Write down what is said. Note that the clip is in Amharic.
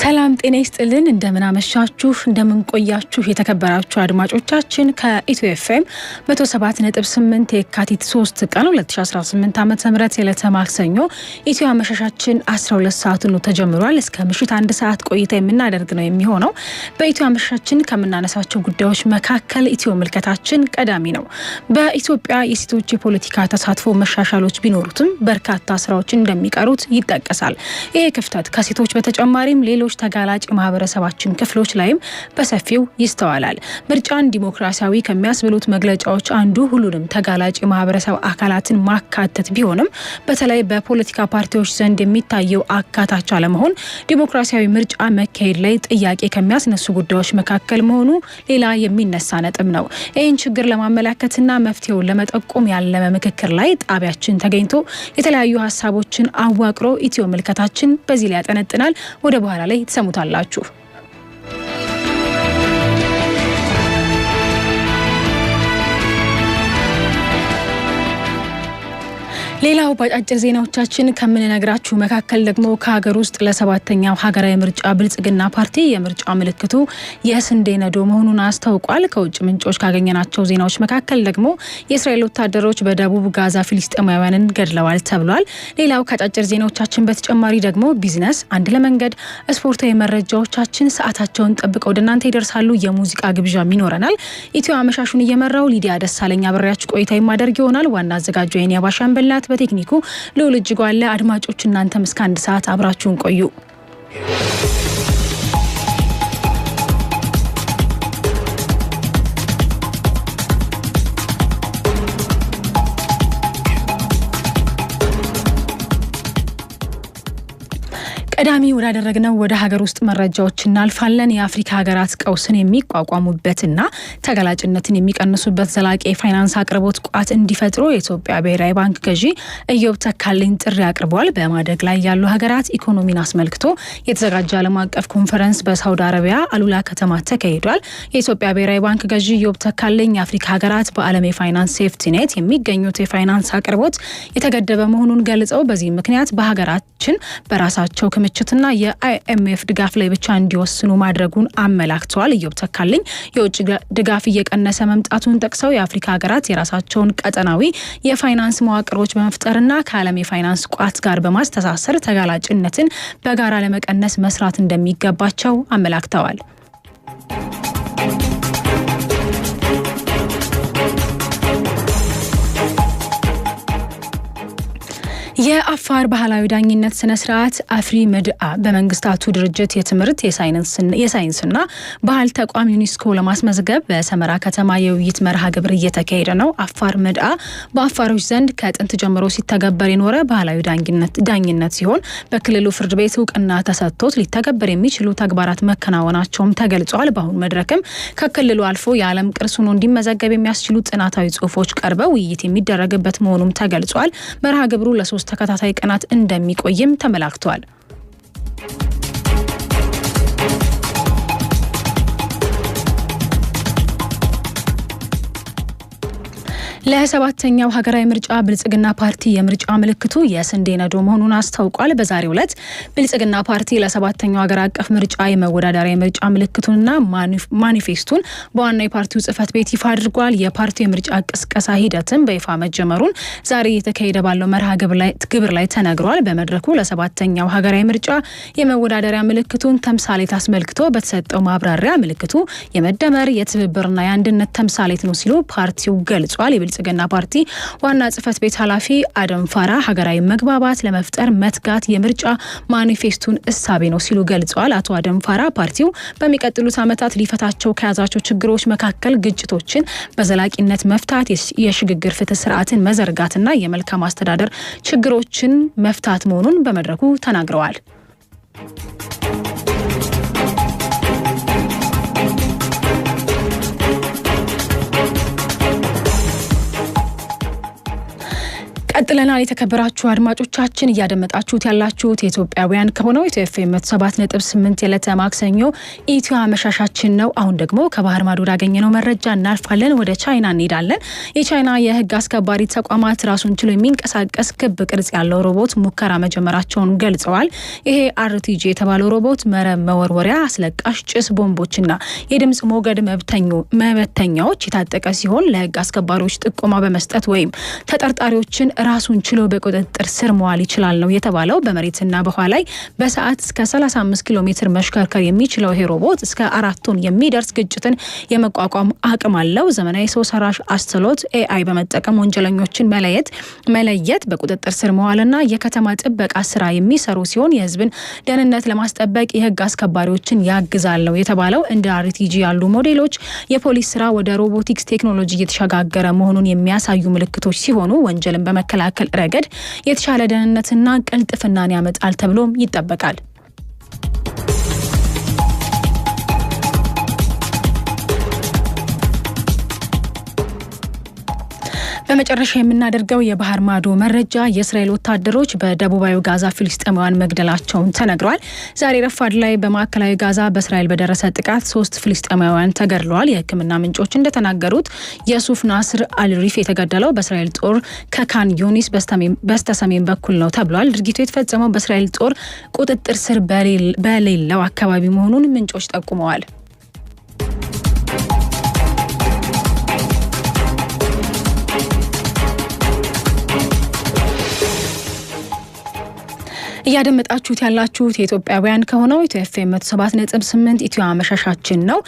ሰላም ጤና ይስጥልን እንደምን አመሻችሁ እንደምን ቆያችሁ የተከበራችሁ አድማጮቻችን ከኢትዮ ኤፍኤም 107.8 የካቲት 3 ቀን 2018 ዓ.ም የዕለተ ማክሰኞ ኢትዮ አመሻሻችን 12 ሰዓት ነው ተጀምሯል። እስከ ምሽት 1 ሰዓት ቆይታ የምናደርግ ነው የሚሆነው። በኢትዮ አመሻሻችን ከምናነሳቸው ጉዳዮች መካከል ኢትዮ ምልከታችን ቀዳሚ ነው። በኢትዮጵያ የሴቶች የፖለቲካ ተሳትፎ መሻሻሎች ቢኖሩትም በርካታ ስራዎች እንደሚቀሩት ይጠቀሳል። ይሄ ክፍተት ከሴቶች በተጨማሪም ሌሎች ተጋላጭ ማህበረሰባችን ክፍሎች ላይም በሰፊው ይስተዋላል። ምርጫን ዲሞክራሲያዊ ከሚያስብሉት መግለጫዎች አንዱ ሁሉንም ተጋላጭ ማህበረሰብ አካላትን ማካተት ቢሆንም በተለይ በፖለቲካ ፓርቲዎች ዘንድ የሚታየው አካታች አለመሆን ዲሞክራሲያዊ ምርጫ መካሄድ ላይ ጥያቄ ከሚያስነሱ ጉዳዮች መካከል መሆኑ ሌላ የሚነሳ ነጥብ ነው። ይህን ችግር ለማመላከትና መፍትሄውን ለመጠቆም ያለመ ምክክር ላይ ጣቢያችን ተገኝቶ የተለያዩ ሀሳቦችን አዋቅሮ ኢትዮ ምልከታችን በዚህ ላይ ያጠነጥናል። ወደ በኋላ ላይ ተሰሙታላችሁ። ሌላው ባጫጭር ዜናዎቻችን ከምንነግራችሁ መካከል ደግሞ ከሀገር ውስጥ ለሰባተኛው ሀገራዊ ምርጫ ብልጽግና ፓርቲ የምርጫ ምልክቱ የስንዴ ነዶ መሆኑን አስታውቋል። ከውጭ ምንጮች ካገኘናቸው ዜናዎች መካከል ደግሞ የእስራኤል ወታደሮች በደቡብ ጋዛ ፊሊስጤማውያንን ገድለዋል ተብሏል። ሌላው ከአጫጭር ዜናዎቻችን በተጨማሪ ደግሞ ቢዝነስ፣ አንድ ለመንገድ፣ ስፖርታዊ መረጃዎቻችን ሰዓታቸውን ጠብቀው ወደ እናንተ ይደርሳሉ። የሙዚቃ ግብዣም ይኖረናል። ኢትዮ አመሻሹን እየመራው ሊዲያ ደሳለኝ አብሬያችሁ ቆይታ የማደርግ ይሆናል። ዋና አዘጋጁ የኔ አባሻንበላት በቴክኒኩ ልዑል እጅጉ አለ። አድማጮች እናንተም እስከ 1 ሰዓት አብራችሁን ቆዩ። ቀዳሚ ወዳደረግነው ወደ ሀገር ውስጥ መረጃዎች እናልፋለን። የአፍሪካ ሀገራት ቀውስን የሚቋቋሙበትና ተጋላጭነትን የሚቀንሱበት ዘላቂ የፋይናንስ አቅርቦት ቋት እንዲፈጥሩ የኢትዮጵያ ብሔራዊ ባንክ ገዢ ኢዮብ ተካልኝ ጥሪ አቅርበዋል። በማደግ ላይ ያሉ ሀገራት ኢኮኖሚን አስመልክቶ የተዘጋጀ ዓለም አቀፍ ኮንፈረንስ በሳውዲ አረቢያ አሉላ ከተማ ተካሂዷል። የኢትዮጵያ ብሔራዊ ባንክ ገዢ ኢዮብ ተካልኝ የአፍሪካ ሀገራት በዓለም የፋይናንስ ሴፍቲኔት የሚገኙት የፋይናንስ አቅርቦት የተገደበ መሆኑን ገልጸው በዚህ ምክንያት በሀገራችን በራሳቸው ክምችትና የአይኤምኤፍ ድጋፍ ላይ ብቻ እንዲወስኑ ማድረጉን አመላክተዋል። ኢዮብ ተካልኝ የውጭ ድጋፍ እየቀነሰ መምጣቱን ጠቅሰው የአፍሪካ ሀገራት የራሳቸውን ቀጠናዊ የፋይናንስ መዋቅሮች በመፍጠርና ከዓለም የፋይናንስ ቋት ጋር በማስተሳሰር ተጋላጭነትን በጋራ ለመቀነስ መስራት እንደሚገባቸው አመላክተዋል። የአፋር ባህላዊ ዳኝነት ስነ ስርዓት አፍሪ መድአ በመንግስታቱ ድርጅት የትምህርት የሳይንስና ባህል ተቋም ዩኔስኮ ለማስመዝገብ በሰመራ ከተማ የውይይት መርሃ ግብር እየተካሄደ ነው። አፋር መድአ በአፋሮች ዘንድ ከጥንት ጀምሮ ሲተገበር የኖረ ባህላዊ ዳኝነት ሲሆን በክልሉ ፍርድ ቤት እውቅና ተሰጥቶት ሊተገበር የሚችሉ ተግባራት መከናወናቸውም ተገልጿል። በአሁኑ መድረክም ከክልሉ አልፎ የዓለም ቅርስ ሆኖ እንዲመዘገብ የሚያስችሉ ጥናታዊ ጽሁፎች ቀርበው ውይይት የሚደረግበት መሆኑም ተገልጿል። መርሃ ግብሩ ለ3 ተከታታይ ቀናት እንደሚቆይም ተመላክቷል። ለሰባተኛው ሀገራዊ ምርጫ ብልጽግና ፓርቲ የምርጫ ምልክቱ የስንዴ ነዶ መሆኑን አስታውቋል። በዛሬው ዕለት ብልጽግና ፓርቲ ለሰባተኛው ሀገር አቀፍ ምርጫ የመወዳደሪያ ምርጫ ምልክቱንና ማኒፌስቱን በዋና የፓርቲው ጽህፈት ቤት ይፋ አድርጓል። የፓርቲው የምርጫ ቅስቀሳ ሂደትን በይፋ መጀመሩን ዛሬ እየተካሄደ ባለው መርሃ ግብር ላይ ተነግሯል። በመድረኩ ለሰባተኛው ሀገራዊ ምርጫ የመወዳደሪያ ምልክቱን ተምሳሌት አስመልክቶ በተሰጠው ማብራሪያ ምልክቱ የመደመር የትብብርና የአንድነት ተምሳሌት ነው ሲሉ ፓርቲው ገልጿል። ብልጽግና ፓርቲ ዋና ጽህፈት ቤት ኃላፊ አደም ፋራ ሀገራዊ መግባባት ለመፍጠር መትጋት የምርጫ ማኒፌስቱን እሳቤ ነው ሲሉ ገልጸዋል። አቶ አደም ፋራ ፓርቲው በሚቀጥሉት ዓመታት ሊፈታቸው ከያዛቸው ችግሮች መካከል ግጭቶችን በዘላቂነት መፍታት፣ የሽግግር ፍትህ ስርዓትን መዘርጋትና የመልካም አስተዳደር ችግሮችን መፍታት መሆኑን በመድረኩ ተናግረዋል። ቀጥለናል። የተከበራችሁ የተከበራችሁ አድማጮቻችን እያደመጣችሁት ያላችሁት የኢትዮጵያውያን ከሆነው ኢትዮ ኤፍኤም 107.8 የዕለተ ማክሰኞ ኢትዮ አመሻሻችን ነው። አሁን ደግሞ ከባህር ማዶ ያገኘነው መረጃ እናልፋለን። ወደ ቻይና እንሄዳለን። የቻይና የህግ አስከባሪ ተቋማት ራሱን ችሎ የሚንቀሳቀስ ክብ ቅርጽ ያለው ሮቦት ሙከራ መጀመራቸውን ገልጸዋል። ይሄ አርቲጂ የተባለው ሮቦት መረብ መወርወሪያ፣ አስለቃሽ ጭስ ቦምቦችና የድምጽ ሞገድ መበተኛዎች የታጠቀ ሲሆን ለህግ አስከባሪዎች ጥቆማ በመስጠት ወይም ተጠርጣሪዎችን ራሱን ችሎ በቁጥጥር ስር መዋል ይችላል ነው የተባለው። በመሬትና በውሃ ላይ በሰዓት እስከ 35 ኪሎ ሜትር መሽከርከር የሚችለው ይሄ ሮቦት እስከ 4 ቶን የሚደርስ ግጭትን የመቋቋም አቅም አለው። ዘመናዊ ሰው ሰራሽ አስተውሎት ኤአይ በመጠቀም ወንጀለኞችን መለየት፣ በቁጥጥር ስር መዋልና የከተማ ጥበቃ ስራ የሚሰሩ ሲሆን የህዝብን ደህንነት ለማስጠበቅ የህግ አስከባሪዎችን ያግዛል ነው የተባለው። እንደ አርቲጂ ያሉ ሞዴሎች የፖሊስ ስራ ወደ ሮቦቲክስ ቴክኖሎጂ እየተሸጋገረ መሆኑን የሚያሳዩ ምልክቶች ሲሆኑ ወንጀልን በመከላከል ረገድ የተሻለ ደህንነትና ቅልጥፍናን ያመጣል ተብሎም ይጠበቃል። በመጨረሻ የምናደርገው የባህር ማዶ መረጃ የእስራኤል ወታደሮች በደቡባዊ ጋዛ ፍልስጤማውያን መግደላቸውን ተነግሯል። ዛሬ ረፋድ ላይ በማዕከላዊ ጋዛ በእስራኤል በደረሰ ጥቃት 3 ፍልስጤማውያን ተገድለዋል። የሕክምና ምንጮች እንደተናገሩት የሱፍ ናስር አልሪፍ የተገደለው በእስራኤል ጦር ከካን ዩኒስ በስተሰሜን በኩል ነው ተብሏል። ድርጊቱ የተፈጸመው በእስራኤል ጦር ቁጥጥር ስር በሌለው አካባቢ መሆኑን ምንጮች ጠቁመዋል። እያደመጣችሁት ያላችሁት የኢትዮጵያውያን ከሆነው ኢትዮ ኤፍኤም 107.8 ኢትዮ አመሻሻችን ነው።